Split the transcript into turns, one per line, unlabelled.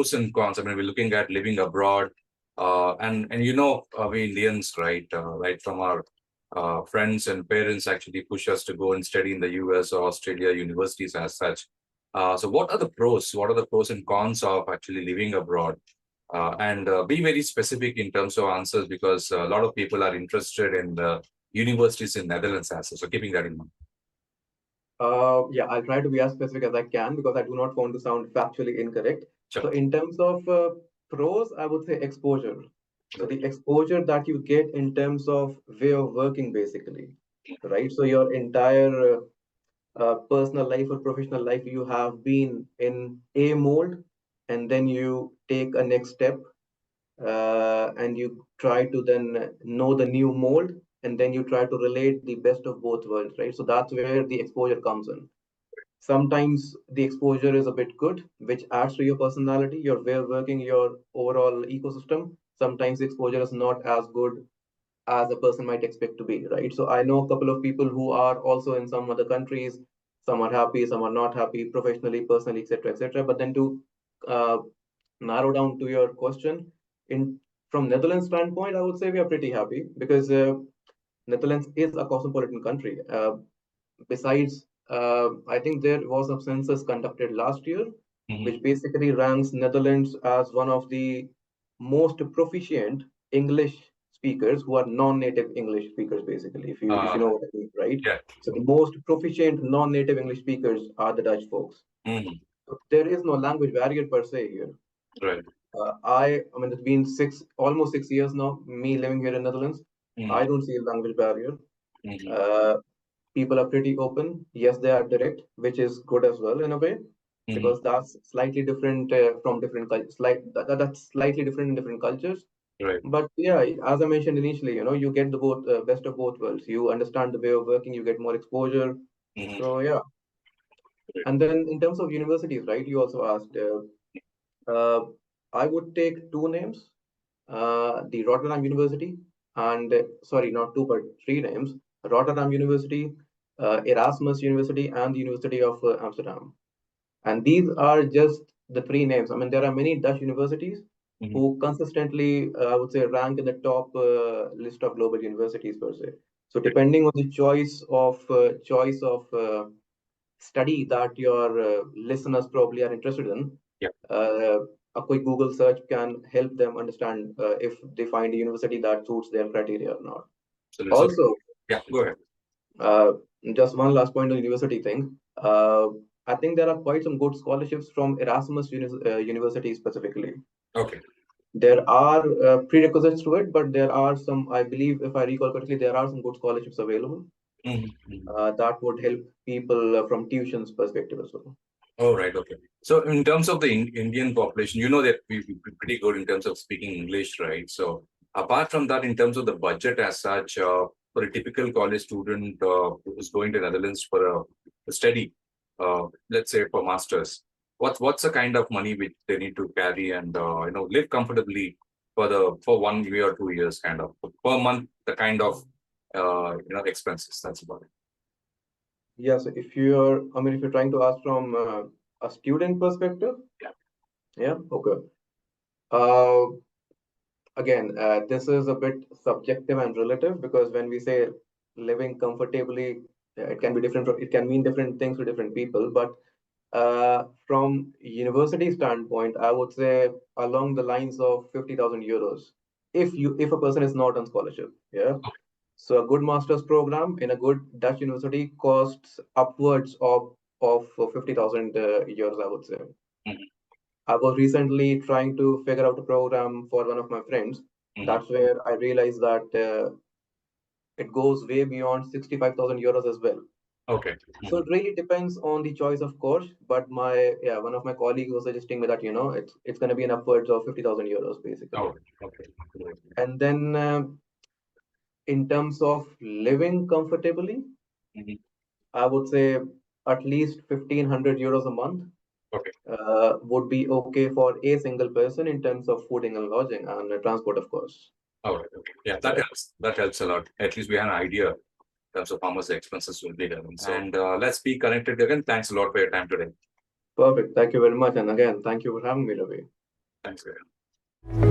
pros and cons? I mean, we're looking at living abroad, and we Indians, right? Right from our friends and parents actually push us to go and study in the US or Australia universities as such. So, what are the pros? What are the pros and cons of actually living abroad? And be very specific in terms of answers because a lot of people are interested in the universities in Netherlands as well. So, keeping that in mind.
Yeah, I'll try to be as specific as I can because I do not want to sound factually incorrect.
Sure.
So in terms of pros, I would say exposure. So the exposure that you get in terms of way of working, basically, right? So your entire personal life or professional life, you have been in a mold, and then you take a next step and you try to then know the new mold, and then you try to relate the best of both worlds, right? So that's where the exposure comes in. Sometimes the exposure is a bit good, which adds to your personality, your way of working, your overall ecosystem. Sometimes the exposure is not as good as a person might expect to be, right? So I know a couple of people who are also in some other countries. Some are happy, some are not happy, professionally, personally, etc., etc. But then to uh, narrow down to your question, in from Netherlands standpoint, I would say we are pretty happy because Netherlands is a cosmopolitan country. Besides, I think there was a census conducted last year, which basically ranks Netherlands as one of the most proficient English speakers who are non-native English speakers, basically, if you know what I mean, right?
Yeah.
So the most proficient non-native English speakers are the Dutch folks. So there is no language barrier per se here.
Right.
I mean, it's been almost 6 years now, me living here in Netherlands. I don't see a language barrier. Uh, People are pretty open. Yes, they are direct, which is good as well in a way, because that's slightly different from different cultures. That's slightly different in different cultures.
Right.
But yeah, as I mentioned initially, you get the both best of both worlds. You understand the way of working, you get more exposure. So yeah. And then in terms of universities, right? You also asked. I would take two names, the Rotterdam University, and sorry, not two, but three names: Rotterdam University, Erasmus University, and the University of Amsterdam. And these are just the three names. I mean, there are many Dutch universities who consistently, I would say, rank in the top list of global universities per se. So, depending on the choice of study that your listeners probably are interested in,
Yeah.
a quick Google search can help them understand if they find a university that suits their criteria or not. Also,
yeah, go ahead.
uh, just one last point on university thing. I think there are quite some good scholarships from Erasmus University specifically.
Okay.
There are prerequisites to it, but there are some, I believe, if I recall correctly, there are some good scholarships available that would help people from tuition's perspective as well.
Oh, right. Okay. So, in terms of the Indian population, you know that we're pretty good in terms of speaking English, right? So, apart from that, in terms of the budget as such, for a typical college student who's going to Netherlands for a study, let's say for masters, what's the kind of money which they need to carry and live comfortably for 1 year or 2 years, kind of per month, the kind of expenses. That's about it.
Yeah, so if you're trying to ask from a student perspective, yeah, okay. Uh, Again, this is a bit subjective and relative because when we say living comfortably, it can be different. It can mean different things to different people. But from university standpoint, I would say along the lines of 50,000 euros. If a person is not on scholarship, yeah. So a good master's program in a good Dutch university costs upwards of 50,000 euros, I would say. I was recently trying to figure out a program for one of my friends. That's where I realized that it goes way beyond 65,000 euros as well.
Okay.
So it really depends on the choice of course. But one of my colleagues was suggesting me that it's going to be an upwards of 50,000 euros basically.
Oh, okay.
And then in terms of living comfortably, I would say at least 1,500 euros a month.
Okay.
Would be okay for a single person in terms of fooding and lodging and transport, of course.
All right. Okay. Yeah, that helps. That helps a lot. At least we have an idea in terms of how much the expenses will be there. And let's be connected again. Thanks a lot for your time today.
Perfect. Thank you very much. And again, thank you for having me, Ravi.
Thanks, Gagan.